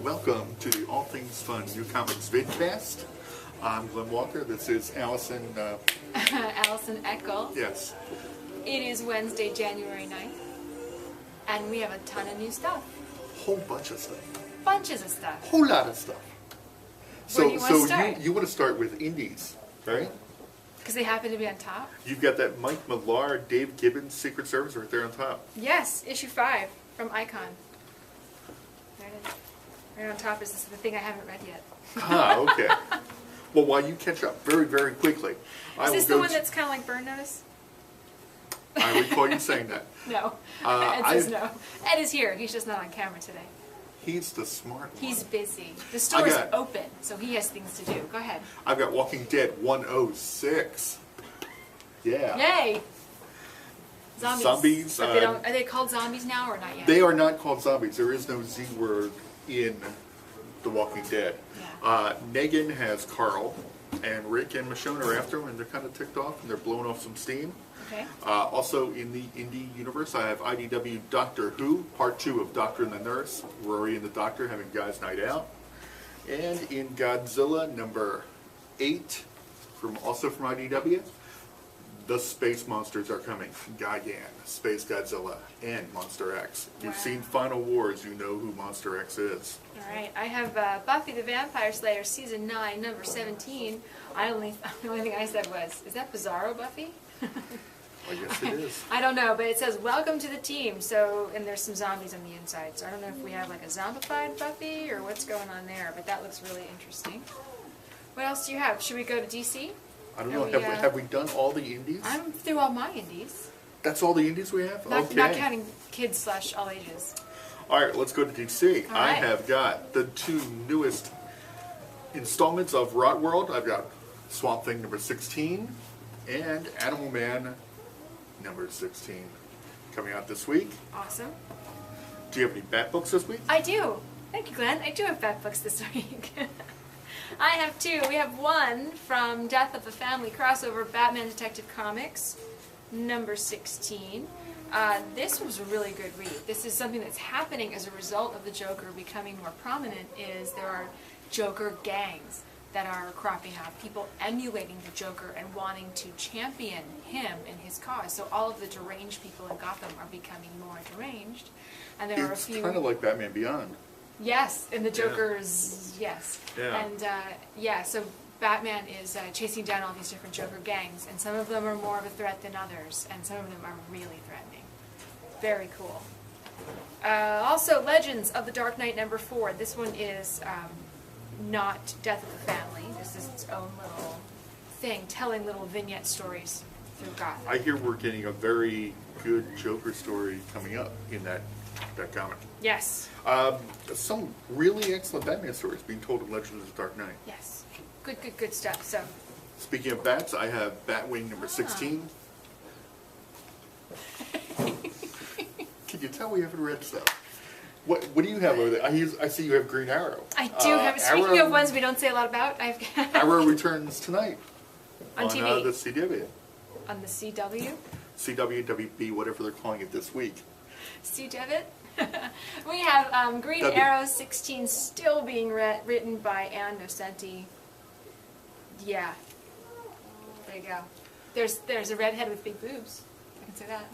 welcome to the All Things Fun New Comics Vidcast. I'm Glenn Walker. This is Allison. Allison Eckel. Yes. It is Wednesday, January 9th, and we have a ton of new stuff. Whole bunch of stuff. Bunches of stuff. Whole lot of stuff. Where do you want to start? You want to start with indies, right? Because they happen to be on top? You've got that Mike Millar, Dave Gibbons Secret Service right there on top. Yes, issue 5 from Icon. There it is. Right on top is the thing I haven't read yet. Ah, okay. Well, while you catch up very, very quickly, Is this the one that's kind of like Burn Notice? I recall you saying that. No. Ed says no. Ed is here. He's just not on camera today. He's the smart one. He's busy. The store's open, so he has things to do. Go ahead. I've got Walking Dead 106. Yeah. Yay! Zombies. But are they called zombies now or not yet? They are not called zombies. There is no Z word in The Walking Dead. Yeah. Negan has Carl, and Rick and Michonne are after him, and they're kind of ticked off, and they're blowing off some steam. Okay. Also in the indie universe, I have IDW Doctor Who, Part 2 of Doctor and the Nurse, Rory and the Doctor having guys' night out. And in Godzilla number 8, also from IDW, the space monsters are coming. Gigan, Space Godzilla, and Monster X. If you've seen Final Wars, you know who Monster X is. Alright, I have Buffy the Vampire Slayer Season 9, number 17. The only thing I said was, is that Bizarro Buffy? I guess it is. I don't know, but it says, welcome to the team, and there's some zombies on the inside, so I don't know if we have like a zombified Buffy, or what's going on there, but that looks really interesting. What else do you have? Should we go to DC? I don't know, have we done all the indies? I'm through all my indies. That's all the indies we have? Not, okay. Not counting kids / all ages. Alright, let's go to DC. All I right. have got the 2 newest installments of Rot World. I've got Swamp Thing number 16 and Animal Man number 16 coming out this week. Awesome. Do you have any Bat books this week? I do. Thank you, Glenn. I do have Bat books this week. I have 2. We have one from Death of the Family crossover, Batman Detective Comics, number 16. This was a really good read. This is something that's happening as a result of the Joker becoming more prominent, is there are Joker gangs that are cropping up, people emulating the Joker and wanting to champion him and his cause. So all of the deranged people in Gotham are becoming more deranged. And there are a few... It's kind of like Batman Beyond. Yes, and the Joker's, yes. Yeah. And, so Batman is chasing down all these different Joker gangs, and some of them are more of a threat than others, and some of them are really threatening. Very cool. Also, Legends of the Dark Knight number 4. This one is not Death of the Family. This is its own little thing, telling little vignette stories through Gotham. I hear we're getting a very good Joker story coming up in that comic. Yes. Some really excellent Batman stories being told in Legends of the Dark Knight. Yes. Good stuff. So. Speaking of bats, I have Batwing number 16. Can you tell we haven't read stuff? What do you have over there? I see you have Green Arrow. I do have. Speaking of ones we don't say a lot about, I've got Arrow returns tonight on TV. The CW. On the CW. CW, WB, whatever they're calling it this week. CW. We have Green Arrow 16 still being written by Ann Nocenti. Yeah. There you go. There's a redhead with big boobs. I can say that.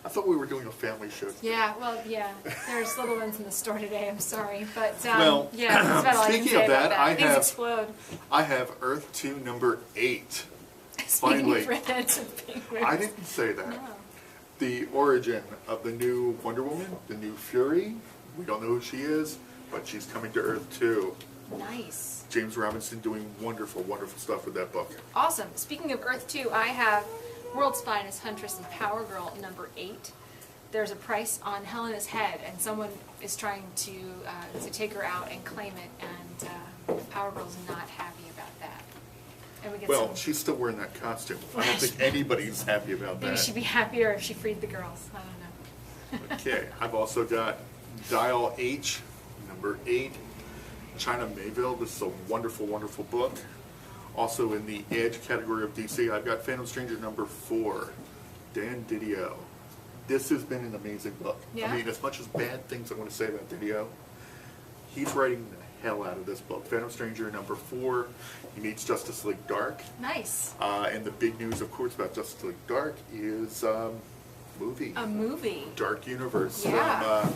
I thought we were doing a family show today. Yeah, well, yeah. There's little ones in the store today, I'm sorry. But, well, yeah, that's about all I can say about that. Things explode. I have Earth 2 number 8. Speaking of redheads with big boobs. I didn't say that. No. The origin of the new Wonder Woman, the new Fury. We don't know who she is, but she's coming to Earth 2. Nice. James Robinson doing wonderful, wonderful stuff with that book. Awesome. Speaking of Earth 2, I have World's Finest Huntress and Power Girl number 8. There's a price on Helena's head, and someone is trying to take her out and claim it, and Power Girl's not happy about that. And we get she's still wearing that costume. I don't think anybody's happy about that. Maybe she'd be happier if she freed the girls. I don't know. Okay, I've also got Dial H, number 8. China Mayville. This is a wonderful, wonderful book. Also in the Edge category of DC, I've got Phantom Stranger number 4, Dan Didio. This has been an amazing book. Yeah? I mean, as much as bad things I want to say about Didio, He's writing the hell out of this book. Phantom Stranger number 4. He meets Justice League Dark. Nice. And the big news, of course, about Justice League Dark is movie. A movie. Dark Universe Yeah. from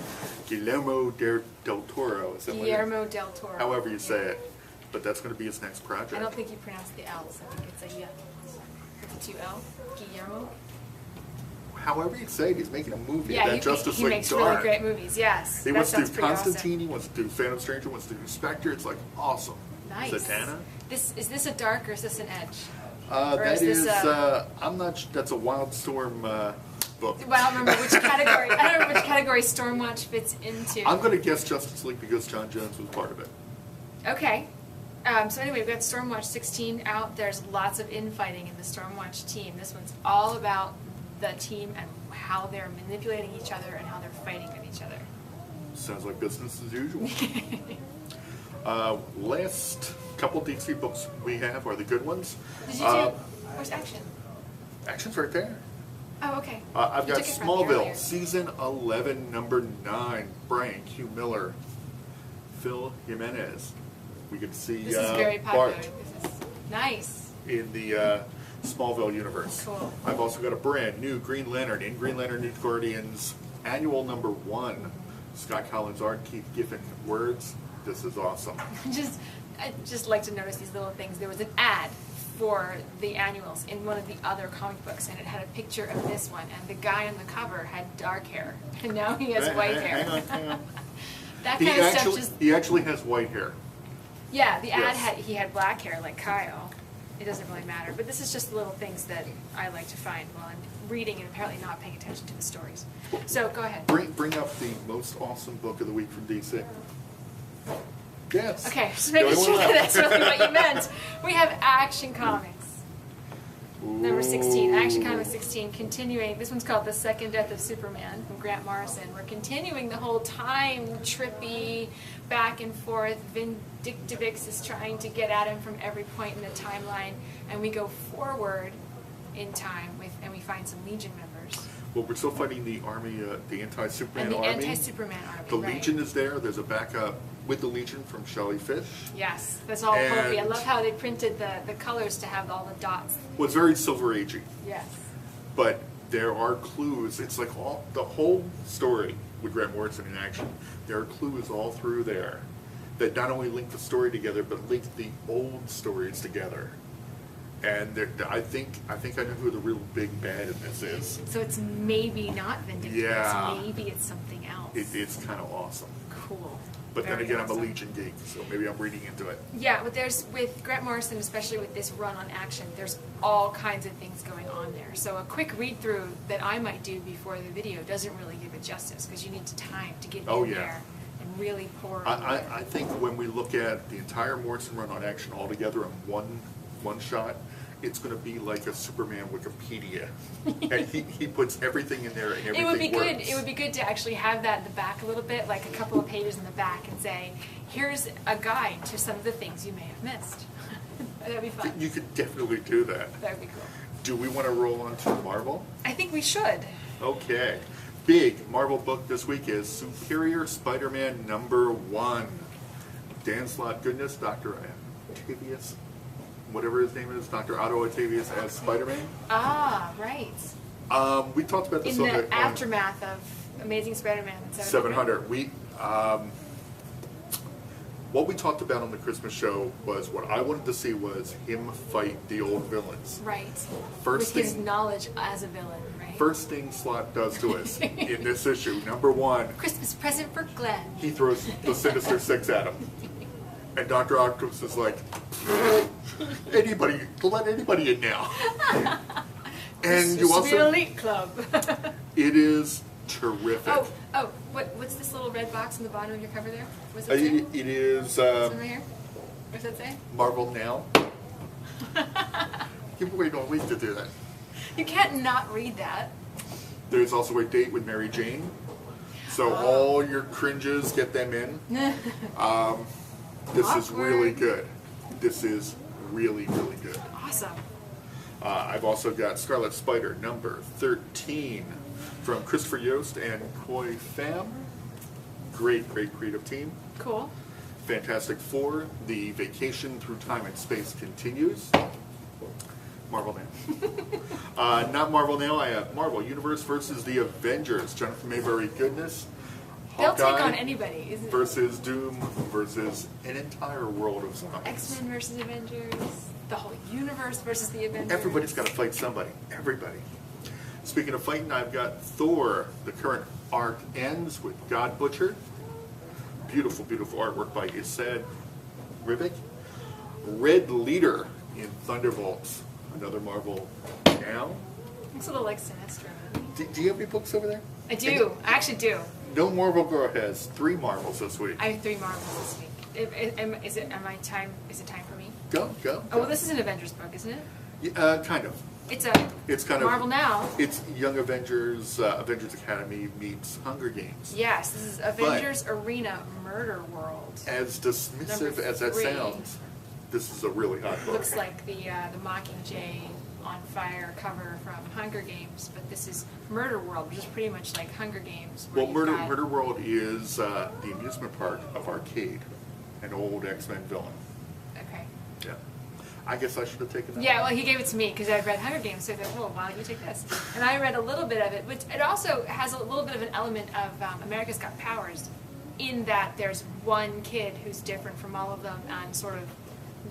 Guillermo del Toro. Is that what it is? Guillermo del Toro. However you say it. But that's going to be his next project. I don't think you pronounce the L's. I think it's a Y. It's a 2L. Guillermo. However you say it, he's making a movie Yeah, that Justice he League makes Dark. really great movies. Yes. He that wants to do sounds pretty Constantine, awesome. he wants to do Phantom Stranger, wants to do Spectre. It's like awesome. Nice. Zatanna? Is this a dark or is this an edge? That is is, this I'm not, that's a Wildstorm book. Well, I don't remember which category. I don't remember which category Stormwatch fits into. I'm going to guess Justice League because John Jones was part of it. Okay. So anyway, we've got Stormwatch 16 out. There's lots of infighting in the Stormwatch team. This one's all about the team and how they're manipulating each other and how they're fighting with each other. Sounds like business as usual. Last couple DC books we have are the good ones. Did you do? Where's Action? Action's right there. Oh, okay. I've You got took it from me Smallville, earlier. Season 11, number 9. Brian Q. Miller, Phil Jimenez. We could see This is very popular. Bart This is nice. in the Smallville universe. Cool. I've also got a brand new Green Lantern in Green Lantern New Guardians Annual number 1. Scott Collins art, Keith Giffen words. This is awesome. I just like to notice these little things. There was an ad for the annuals in one of the other comic books, and it had a picture of this one, and the guy on the cover had dark hair, and now he has white hair. Hang on. That kind of stuff just... He actually has white hair. Yeah, the ad Yes. he had black hair like Kyle. It doesn't really matter, but this is just little things that I like to find while I'm reading and apparently not paying attention to the stories. So go ahead. Bring up the most awesome book of the week from DC. Yes. Okay, just making sure that that's really what you meant. We have Action Comics. Number 16, Action Comics 16, continuing. This one's called The Second Death of Superman from Grant Morrison. We're continuing the whole time trippy, back and forth. Vindictivix is trying to get at him from every point in the timeline, and we go forward in time and we find some Legion members. Well, we're still fighting the army, the anti-Superman And the army. anti-Superman army, The right. Legion is there. There's a backup with the Legion from Shelley Fish. Yes, that's all pulpy. I And- love how they printed the colors to have all the dots. Was very Silver Agey, Yes. but there are clues. It's like the whole story with Grant Morrison in action. There are clues all through there that not only link the story together, but link the old stories together. And I think I know who the real big bad in this is. So it's maybe not Vindictivix. Yeah. Maybe it's something else. It's kind of awesome. Cool. But Very then again, I'm awesome. a Legion geek, so maybe I'm reading into it. Yeah, but with Grant Morrison, especially with this run on Action, there's all kinds of things going on there. So a quick read through that I might do before the video doesn't really give it justice because you need time to get in there and really pour over it. I think when we look at the entire Morrison run on Action all together in one shot, it's going to be like a Superman Wikipedia. And he puts everything in there and everything It would be works. good. It would be good to actually have that in the back a little bit, like a couple of pages in the back, and say, "Here's a guide to some of the things you may have missed." That'd be fun. You could definitely do that. That'd be cool. Do we want to roll on to Marvel? I think we should. Okay. Big Marvel book this week is Superior Spider-Man number 1. Dan Slott Goodness, Dr. Octavius, whatever his name is, Dr. Otto Octavius as Spider-Man. Ah, right. We talked about this In a bit the on aftermath of Amazing Spider-Man 700. What we talked about on the Christmas show was what I wanted to see was him fight the old villains. Right. First With his thing- knowledge as a villain, right? First thing Slott does to us in this issue, number 1, Christmas present for Glenn. he throws the Sinister Six at him. And Dr. Octopus is like, let anybody in now. And you This is the also, Elite Club. it is terrific. What's this little red box in the bottom of your cover there? What's that say? It is Is it right here? What's that say? Marvel Now. You've waited all week to do that. You can't not read that. There's also a date with Mary Jane. So all your cringes, get them in. This is really Awkward. good. This is really, really good. Awesome. I've also got Scarlet Spider number 13 from Christopher Yost and Koi Pham. Great creative team. Cool. Fantastic Four, the vacation through time and space continues. Marvel now. Not Marvel now, I have Marvel Universe versus the Avengers. Jennifer Mayberry goodness. They'll take Hawkeye on anybody, isn't it? versus Doom versus an entire world of zombies. X-Men versus Avengers. The whole universe versus the Avengers. Everybody's got to fight somebody. Everybody. Speaking of fighting, I've got Thor. The current arc ends with God Butcher. Beautiful, beautiful artwork by Isad Ribic. Red Leader in Thunderbolts. Another Marvel now. Looks a little like Sinestro. Do you have any books over there? I do. I actually do. No Marvel girl has 3 Marvels this week. I have 3 Marvels this week. Is it time for me? Go. Oh, well, this is an Avengers book, isn't it? Yeah, kind of. It's kind of Marvel Now. It's Young Avengers, Avengers Academy meets Hunger Games. Yes, this is Avengers Arena Murder World. As dismissive Number as that 3. sounds, this is a really hot book. Looks like the Mockingjay on Fire cover from Hunger Games, but this is Murder World, which is pretty much like Hunger Games. Well, Murder World is the amusement park of Arcade, an old X-Men villain. Okay. Yeah. I guess I should have taken that. Yeah, well, he gave it to me because I've read Hunger Games, so I thought, well, why don't you take this? And I read a little bit of it, which it also has a little bit of an element of America's Got Powers, in that there's one kid who's different from all of them and sort of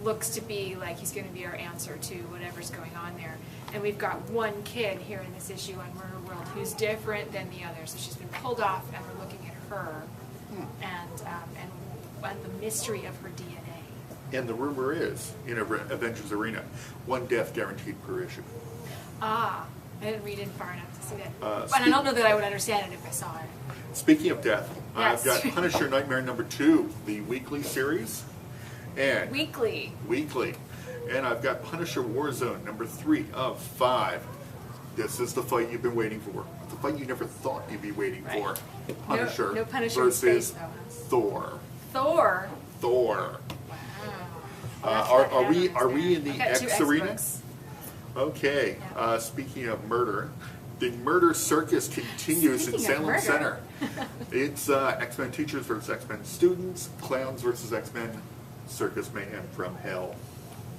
looks to be like he's going to be our answer to whatever's going on there. And we've got one kid here in this issue on Murder World who's different than the others. So she's been pulled off, and we're looking at her and the mystery of her DNA. And the rumor is, in Avengers Arena, 1 death guaranteed per issue. Ah, I didn't read in far enough to see that. Uh, But I don't know that I would understand it if I saw it. Speaking of death, Yes. I've got Punisher Nightmare number 2, the weekly series. And Weekly. And I've got Punisher Warzone number 3 of 5. This is the fight you've been waiting for. The fight you never thought you'd be waiting for. Punisher, No Punisher in versus space, though. Thor. Thor. Thor. Wow. Are we in the I've got 2 X X arena? books. Okay. Yeah. Speaking of murder, the murder circus continues in Speaking of Salem murder. Center. It's X-Men teachers versus X-Men students, clowns versus X-Men, circus mayhem from hell.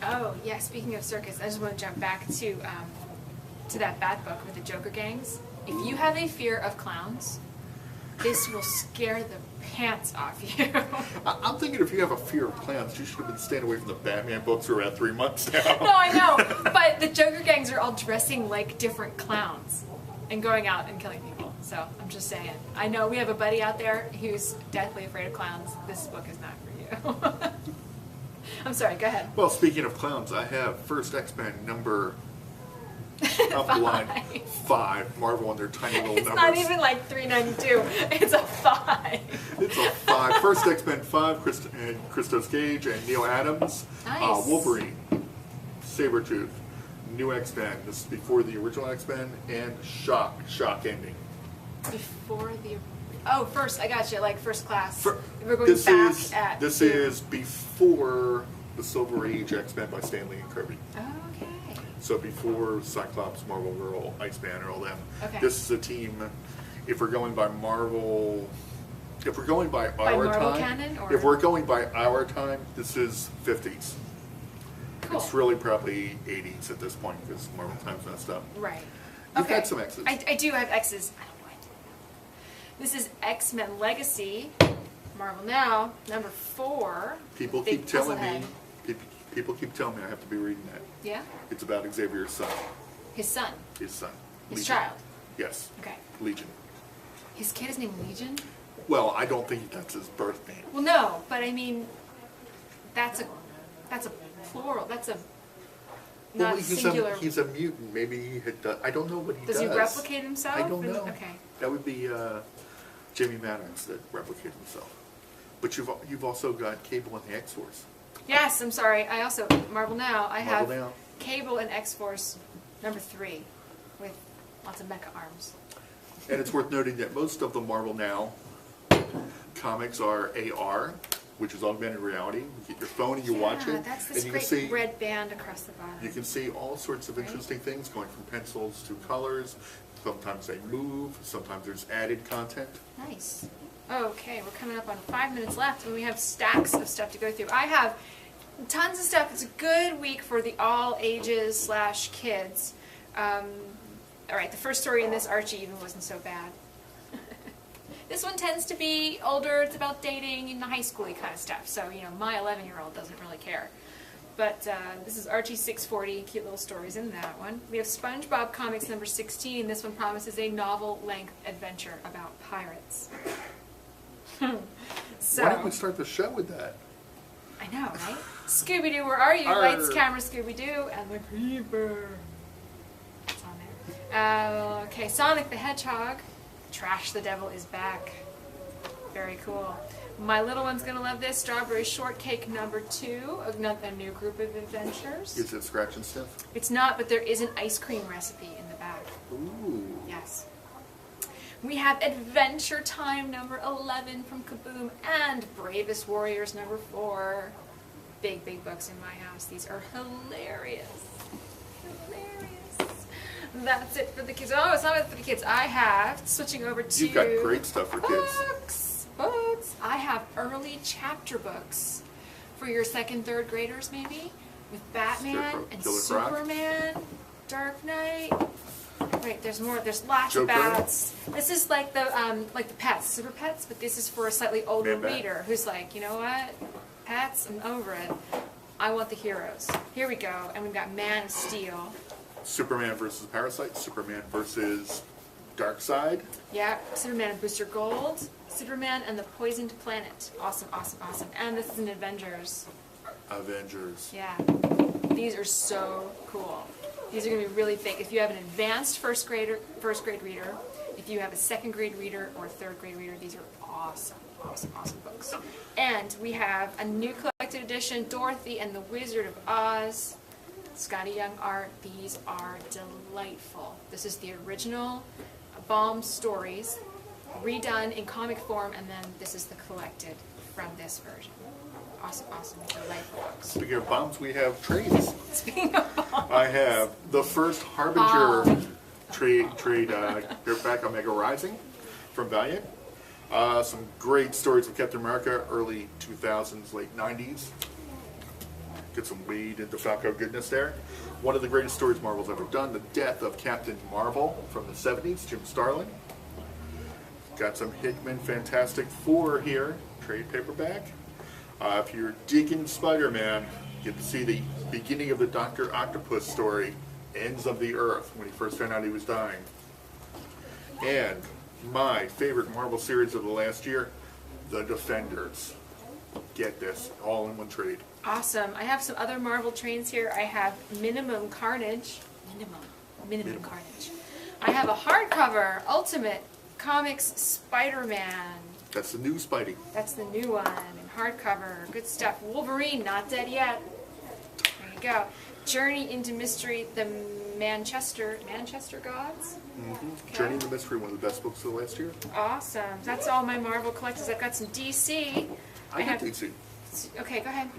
Oh, yeah, speaking of circus, I just want to jump back to that Bat book with the Joker gangs. If you have a fear of clowns, this will scare the pants off you. I'm thinking if you have a fear of clowns, you should have been staying away from the Batman books for about 3 months now. No, I know, but the Joker gangs are all dressing like different clowns and going out and killing people. So I'm just saying. I know we have a buddy out there who's deathly afraid of clowns. This book is not for you. I'm sorry, go ahead. Well, speaking of clowns, I have First X-Men number up the line 5. Marvel on their tiny little It's numbers. not even like 392. It's a 5. It's a 5. First X-Men 5, Christos Gage and Neil Adams. Nice. Wolverine, Sabretooth, New X-Men. This is before the original X-Men, and Shock ending. Before the... Oh, first, I got you, like first class. We're going This back is before the Silver Age X-Men by Stan Lee and Kirby. Okay. So before Cyclops, Marvel Girl, Iceman, and all them. Okay. This is a team, if we're going by Marvel, if we're going by our Marvel time, canon, or? if we're going by our time, this is 50s. Cool. It's really probably 80s at this point because Marvel time's messed up. Right. You've Okay. had some X's. I do have X's. I don't know why I did that. This is X-Men Legacy, Marvel Now, number 4. People Big keep telling puzzle me, head. people keep telling me I have to be reading that. Yeah? It's about Xavier's son, His son. his son. His Legion. child. Yes. Okay. Legion. His kid is named Legion? Well, I don't think that's his birth name. Well, no, but I mean, that's a plural. That's a not Well, singular. he's a mutant. Maybe he had done, I don't know what he does. Does he replicate himself? I don't know. Okay. That would be Jimmy Maddox that replicated himself. But you've also got Cable and the X-Force. Yes, I'm sorry. I also, Marvel Now, I have Marvel Now. Cable and X-Force number 3 with lots of mecha arms. And it's worth noting that most of the Marvel Now comics are AR, which is augmented reality. You get your phone and you watch it, That's and this you great can see red band across the bottom. you can see all sorts of Right. interesting things going from pencils to colors. Sometimes they move. Sometimes there's added content. Nice. Okay, we're coming up on 5 minutes left, and we have stacks of stuff to go through. I have tons of stuff. It's a good week for the all ages / kids. All right, the first story in this Archie even wasn't so bad. This one tends to be older. It's about dating and high school-y kind of stuff. So, you know, my 11-year-old doesn't really care. But this is Archie 640, cute little stories in that one. We have SpongeBob Comics number 16. This one promises a novel-length adventure about pirates. So, why don't we start the show with that? I know, right? Scooby-Doo, where are you? Arr. Lights, camera, Scooby-Doo, and the Creeper. It's on there. Okay, Sonic the Hedgehog. Trash the Devil is back. Very cool. My little one's gonna love this. Strawberry Shortcake number 2. A new group of adventures. Is it scratch and sniff? It's not, but there is an ice cream recipe in the back. Ooh. Yes. We have Adventure Time number 11 from Kaboom and Bravest Warriors number 4. Big, big books in my house. These are hilarious. Hilarious. That's it for the kids. Oh, it's not it for the kids. I have, switching over to... You've got great stuff for kids. Books. I have early chapter books for your 2nd, 3rd graders, maybe, with Batman and Killer Croc. Superman, Dark Knight. Wait, there's more. There's lots Joker. of bats. This is like the Pets, Super Pets, but this is for a slightly older Man Bat. reader who's like, you know what, Pets, I'm over it. I want the heroes. Here we go, and we've got Man of Steel. Superman versus Parasite, Superman versus Darkseid. Yeah, Superman and Booster Gold, Superman and the Poisoned Planet. Awesome, awesome, awesome. And this is an Avengers. Avengers. Yeah, these are so cool. These are going to be really thick. If you have an advanced first grade reader, if you have a 2nd grade reader or a 3rd grade reader, these are awesome, awesome, awesome books. And we have a new collected edition, Dorothy and the Wizard of Oz. Scotty Young art. These are delightful. This is the original Baum stories, redone in comic form, and then this is the collected from this version. Awesome, awesome, delightful books. Speaking of bombs, we have trades. Speaking of bombs. I have the first Harbinger trade paperback, Omega Rising, from Valiant. Some great stories of Captain America, early 2000s, late 90s. Get some wade into Falco goodness there. One of the greatest stories Marvel's ever done, the death of Captain Marvel from the 70s, Jim Starlin. Got some Hickman Fantastic Four here, trade paperback. If you're digging Spider-Man, you get to see the beginning of the Dr. Octopus story, Ends of the Earth, when he first found out he was dying. And my favorite Marvel series of the last year, The Defenders. Get this, all in one trade. Awesome. I have some other Marvel trains here. I have Minimum Carnage. Minimum Carnage. I have a hardcover Ultimate Comics Spider-Man. That's the new Spidey. That's the new one in hardcover. Good stuff. Wolverine, not dead yet. There you go. Journey into Mystery, the Manchester Gods. Mm-hmm. Okay. Journey into Mystery, one of the best books of the last year. Awesome. That's all my Marvel collectors. I've got some DC. I got DC. Okay, go ahead.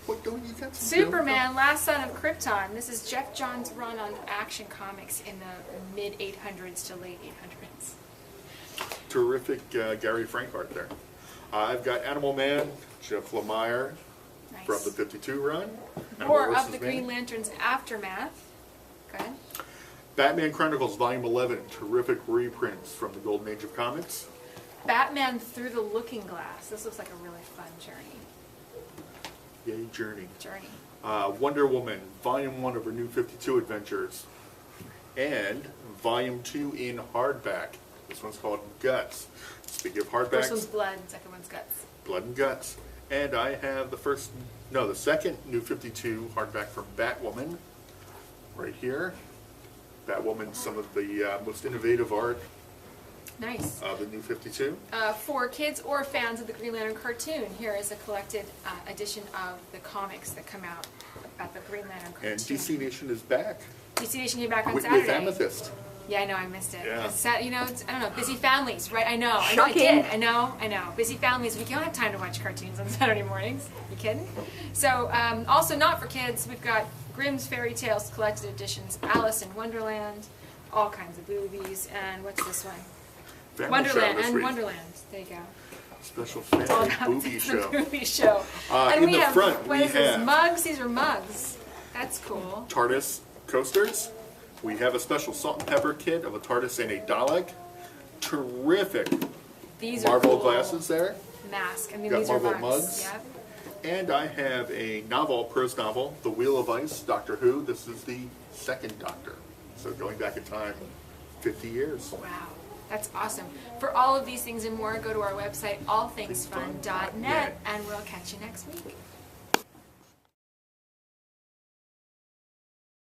What don't you got? Superman, Last Son of Krypton. This is Jeff Johns' run on Action Comics in the mid-800s to late 800s. Terrific Gary Frank art there. I've got Animal Man, Jeff Lemire, Nice. from the 52 run. War Animal of vs. the Man. Green Lantern's Aftermath. Go ahead. Batman Chronicles Volume 11, terrific reprints from the Golden Age of Comics. Batman Through the Looking Glass. This looks like a really fun journey. Yay, Journey. Journey. Wonder Woman, Volume 1 of her New 52 Adventures. And Volume 2 in hardback. This one's called Guts. Speaking of hardbacks, First one's blood, second one's guts. Blood and Guts. And I have the second New 52 hardback from Batwoman, right here. Batwoman, some of the most innovative art Nice. of the New 52. For kids or fans of the Green Lantern cartoon, here is a collected edition of the comics that come out about the Green Lantern cartoon. And DC Nation is back. DC Nation came back on with Saturday. Amethyst. Yeah, I know, I missed it. Yeah. It's you know, I don't know, busy families, right? I know I Shocking. did. I know. Busy families. We don't have time to watch cartoons on Saturday mornings. You kidding? So, also not for kids, we've got Grimm's Fairy Tales collected editions, Alice in Wonderland, all kinds of movies, and what's this one? Family Wonderland Show this and week. Wonderland. There you go. Special It's all family about movie the show. movie show. And In we the have, front, what we is this, have mugs? These are mugs. That's cool. TARDIS coasters. We have a special salt and pepper kit of a TARDIS and a Dalek. Terrific These are Marvel cool. glasses there. Mask. I mean, Got these Marvel are mugs. mugs. Yep. And I have a novel, prose novel, The Wheel of Ice, Doctor Who. This is the second Doctor. So going back in time, 50 years. Wow. That's awesome. For all of these things and more, go to our website, allthingsfun.net, and we'll catch you next week.